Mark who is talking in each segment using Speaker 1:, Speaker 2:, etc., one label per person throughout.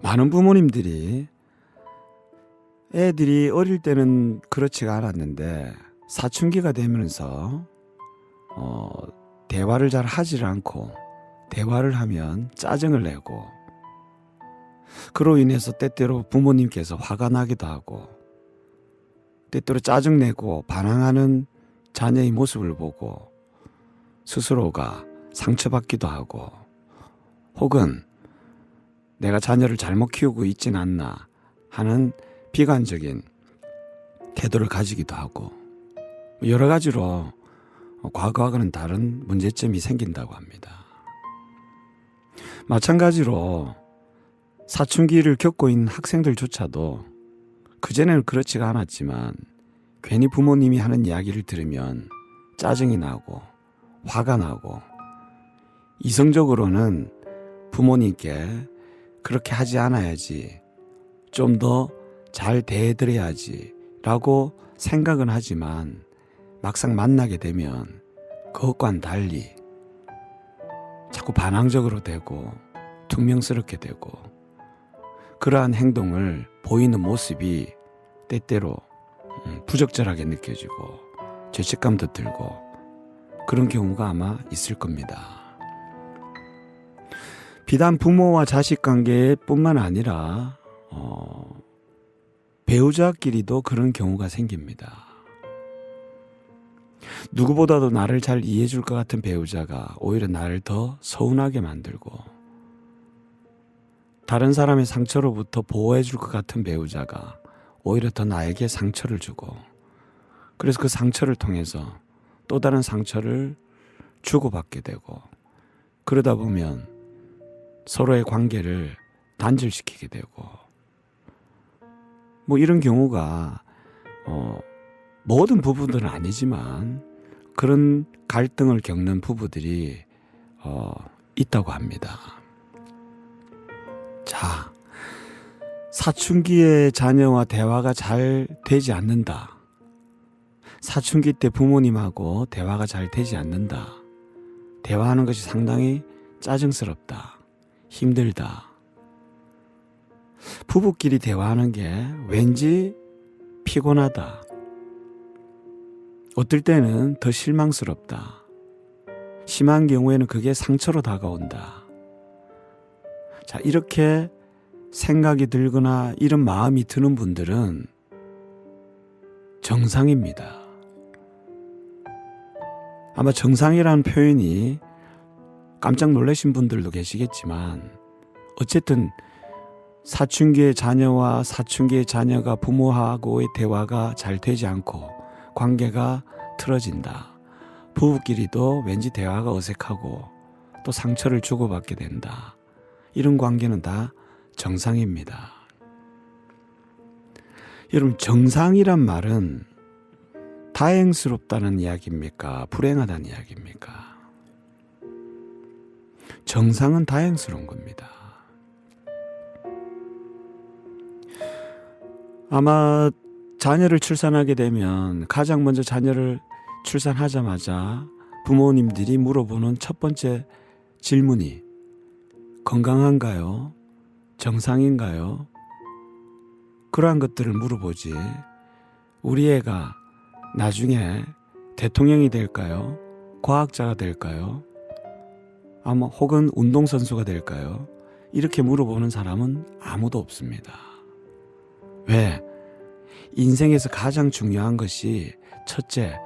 Speaker 1: 많은 부모님들이 애들이 어릴 때는 그렇지가 않았는데 사춘기가 되면서 대화를 잘 하질 않고 대화를 하면 짜증을 내고 그로 인해서 때때로 부모님께서 화가 나기도 하고 때때로 짜증내고 반항하는 자녀의 모습을 보고 스스로가 상처받기도 하고 혹은 내가 자녀를 잘못 키우고 있진 않나 하는 비관적인 태도를 가지기도 하고 여러 가지로 과거와는 다른 문제점이 생긴다고 합니다. 마찬가지로 사춘기를 겪고 있는 학생들조차도 그전에는 그렇지가 않았지만 괜히 부모님이 하는 이야기를 들으면 짜증이 나고 화가 나고 이성적으로는 부모님께 그렇게 하지 않아야지, 좀 더 잘 대해드려야지 라고 생각은 하지만 막상 만나게 되면 그것과는 달리 자꾸 반항적으로 되고 퉁명스럽게 되고 그러한 행동을 보이는 모습이 때때로 부적절하게 느껴지고 죄책감도 들고 그런 경우가 아마 있을 겁니다. 비단 부모와 자식 관계뿐만 아니라 배우자끼리도 그런 경우가 생깁니다. 누구보다도 나를 잘 이해해 줄 것 같은 배우자가 오히려 나를 더 서운하게 만들고 다른 사람의 상처로부터 보호해 줄 것 같은 배우자가 오히려 더 나에게 상처를 주고 그래서 그 상처를 통해서 또 다른 상처를 주고받게 되고 그러다 보면 서로의 관계를 단절시키게 되고 뭐 이런 경우가 모든 부부들은 아니지만 그런 갈등을 겪는 부부들이 있다고 합니다. 자, 사춘기의 자녀와 대화가 잘 되지 않는다. 사춘기 때 부모님하고 대화가 잘 되지 않는다. 대화하는 것이 상당히 짜증스럽다. 힘들다. 부부끼리 대화하는 게 왠지 피곤하다. 어떨 때는 더 실망스럽다. 심한 경우에는 그게 상처로 다가온다. 자, 이렇게 생각이 들거나 이런 마음이 드는 분들은 정상입니다. 아마 정상이라는 표현이 깜짝 놀라신 분들도 계시겠지만 어쨌든 사춘기의 자녀와 사춘기의 자녀가 부모하고의 대화가 잘 되지 않고 관계가 틀어진다. 부부끼리도 왠지 대화가 어색하고 또 상처를 주고받게 된다. 이런 관계는 다 정상입니다. 여러분, 정상이란 말은 다행스럽다는 이야기입니까? 불행하다는 이야기입니까? 정상은 다행스러운 겁니다. 아마 자녀를 출산하게 되면 가장 먼저 자녀를 출산하자마자 부모님들이 물어보는 첫 번째 질문이 건강한가요? 정상인가요? 그러한 것들을 물어보지. 우리 애가 나중에 대통령이 될까요? 과학자가 될까요? 아마 혹은 운동선수가 될까요? 이렇게 물어보는 사람은 아무도 없습니다. 왜? 인생에서 가장 중요한 것이 첫째,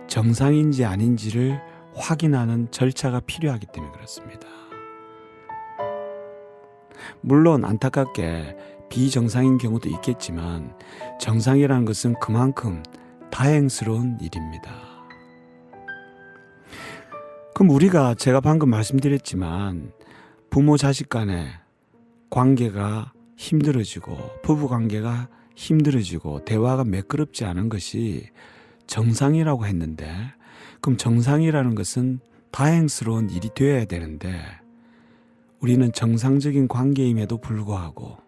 Speaker 1: 정상인지 아닌지를 확인하는 절차가 필요하기 때문에 그렇습니다. 물론 안타깝게 비정상인 경우도 있겠지만 정상이라는 것은 그만큼 다행스러운 일입니다. 그럼 우리가 제가 방금 말씀드렸지만 부모 자식 간의 관계가 힘들어지고 부부 관계가 힘들어지고 대화가 매끄럽지 않은 것이 정상이라고 했는데 그럼 정상이라는 것은 다행스러운 일이 되어야 되는데 우리는 정상적인 관계임에도 불구하고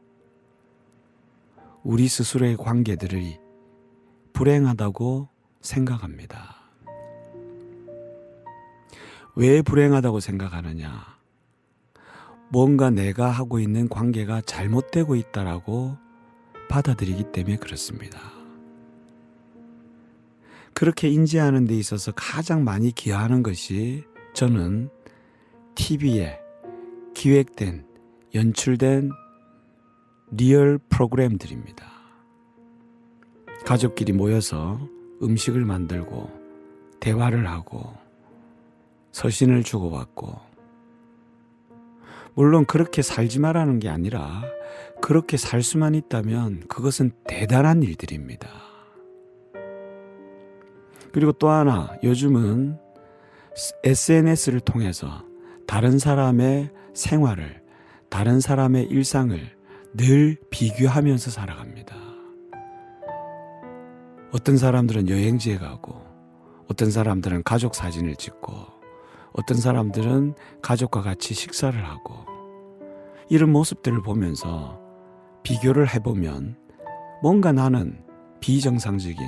Speaker 1: 우리 스스로의 관계들이 불행하다고 생각합니다. 왜 불행하다고 생각하느냐? 뭔가 내가 하고 있는 관계가 잘못되고 있다라고 받아들이기 때문에 그렇습니다. 그렇게 인지하는 데 있어서 가장 많이 기여하는 것이 저는 TV에 기획된, 연출된 리얼 프로그램들입니다. 가족끼리 모여서 음식을 만들고 대화를 하고 서신을 주고받고, 물론 그렇게 살지 말라는 게 아니라 그렇게 살 수만 있다면 그것은 대단한 일들입니다. 그리고 또 하나, 요즘은 SNS를 통해서 다른 사람의 생활을, 다른 사람의 일상을 늘 비교하면서 살아갑니다. 어떤 사람들은 여행지에 가고, 어떤 사람들은 가족 사진을 찍고, 어떤 사람들은 가족과 같이 식사를 하고, 이런 모습들을 보면서 비교를 해보면 뭔가 나는 비정상적인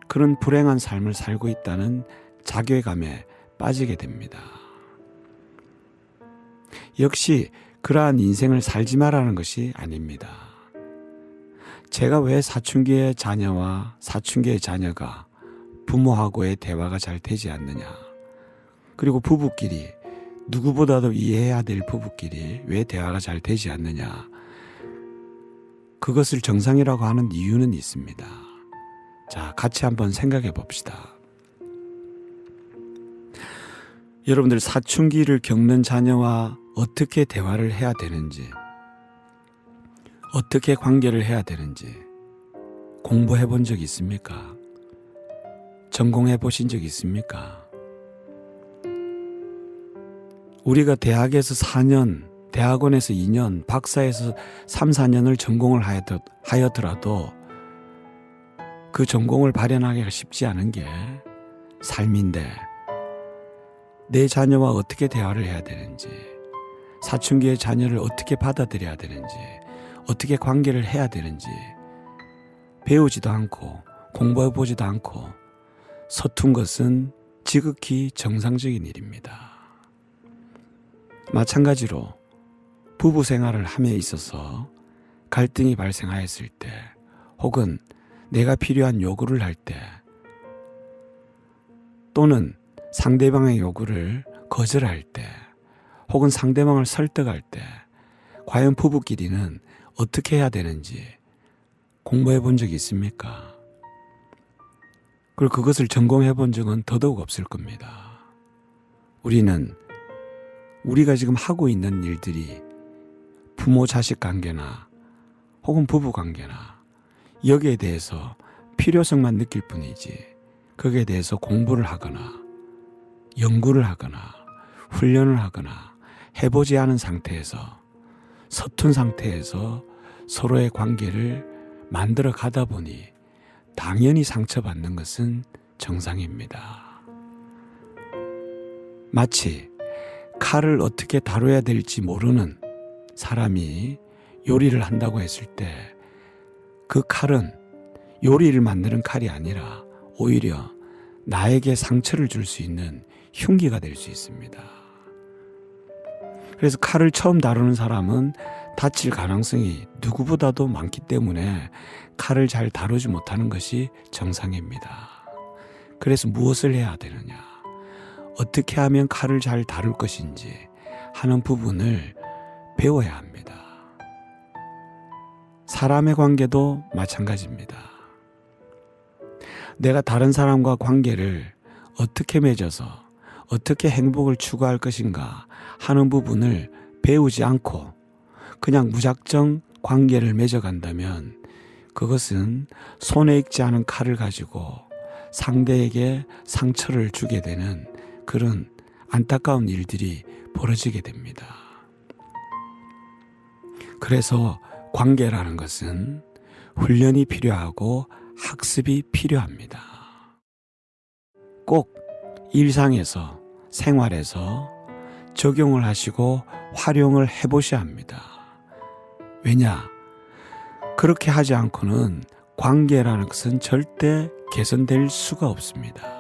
Speaker 1: 그런 불행한 삶을 살고 있다는 자괴감에 빠지게 됩니다. 역시 그러한 인생을 살지 말라는 것이 아닙니다. 제가 왜 사춘기의 자녀와 사춘기의 자녀가 부모하고의 대화가 잘 되지 않느냐, 그리고 부부끼리, 누구보다도 이해해야 될 부부끼리 왜 대화가 잘 되지 않느냐, 그것을 정상이라고 하는 이유는 있습니다. 자, 같이 한번 생각해 봅시다. 여러분들 사춘기를 겪는 자녀와 어떻게 대화를 해야 되는지, 어떻게 관계를 해야 되는지 공부해 본 적 있습니까? 전공해 보신 적 있습니까? 우리가 대학에서 4년, 대학원에서 2년, 박사에서 3, 4년을 전공을 하였더라도 그 전공을 발현하기가 쉽지 않은 게 삶인데, 내 자녀와 어떻게 대화를 해야 되는지, 사춘기의 자녀를 어떻게 받아들여야 되는지, 어떻게 관계를 해야 되는지 배우지도 않고 공부해보지도 않고 서툰 것은 지극히 정상적인 일입니다. 마찬가지로 부부 생활을 함에 있어서 갈등이 발생하였을 때, 혹은 내가 필요한 요구를 할 때, 또는 상대방의 요구를 거절할 때, 혹은 상대방을 설득할 때, 과연 부부끼리는 어떻게 해야 되는지 공부해 본 적이 있습니까? 그리고 그것을 전공해 본 적은 더더욱 없을 겁니다. 우리는 우리가 지금 하고 있는 일들이 부모 자식 관계나 혹은 부부 관계나 여기에 대해서 필요성만 느낄 뿐이지, 거기에 대해서 공부를 하거나 연구를 하거나 훈련을 하거나 해보지 않은 상태에서, 서툰 상태에서 서로의 관계를 만들어 가다 보니 당연히 상처받는 것은 정상입니다. 마치 칼을 어떻게 다뤄야 될지 모르는 사람이 요리를 한다고 했을 때, 그 칼은 요리를 만드는 칼이 아니라 오히려 나에게 상처를 줄 수 있는 흉기가 될 수 있습니다. 그래서 칼을 처음 다루는 사람은 다칠 가능성이 누구보다도 많기 때문에 칼을 잘 다루지 못하는 것이 정상입니다. 그래서 무엇을 해야 되느냐, 어떻게 하면 칼을 잘 다룰 것인지 하는 부분을 배워야 합니다. 사람의 관계도 마찬가지입니다. 내가 다른 사람과 관계를 어떻게 맺어서 어떻게 행복을 추구할 것인가 하는 부분을 배우지 않고 그냥 무작정 관계를 맺어간다면 그것은 손에 익지 않은 칼을 가지고 상대에게 상처를 주게 되는 그런 안타까운 일들이 벌어지게 됩니다. 그래서 관계라는 것은 훈련이 필요하고 학습이 필요합니다. 꼭 일상에서, 생활에서 적용을 하시고 활용을 해보셔야 합니다. 왜냐? 그렇게 하지 않고는 관계라는 것은 절대 개선될 수가 없습니다.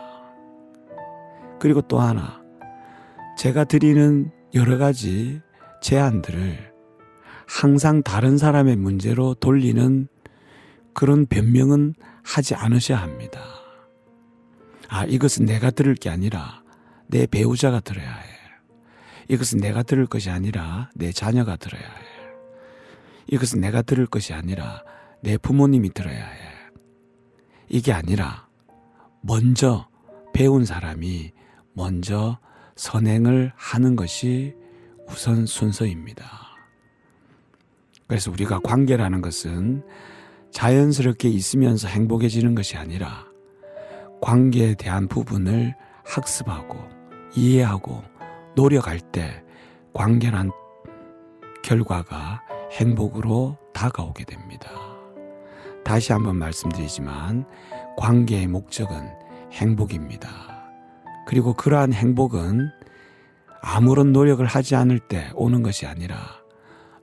Speaker 1: 그리고 또 하나, 제가 드리는 여러 가지 제안들을 항상 다른 사람의 문제로 돌리는 그런 변명은 하지 않으셔야 합니다. 이것은 내가 들을 게 아니라 내 배우자가 들어야 해. 이것은 내가 들을 것이 아니라 내 자녀가 들어야 해. 이것은 내가 들을 것이 아니라 내 부모님이 들어야 해. 이게 아니라 먼저 배운 사람이 먼저 선행을 하는 것이 우선 순서입니다. 그래서 우리가 관계라는 것은 자연스럽게 있으면서 행복해지는 것이 아니라 관계에 대한 부분을 학습하고 이해하고 노력할 때 관계란 결과가 행복으로 다가오게 됩니다. 다시 한번 말씀드리지만 관계의 목적은 행복입니다. 그리고 그러한 행복은 아무런 노력을 하지 않을 때 오는 것이 아니라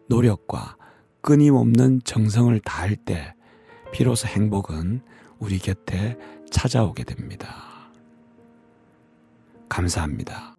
Speaker 1: 노력과 끊임없는 정성을 다할 때 비로소 행복은 우리 곁에 찾아오게 됩니다. 감사합니다.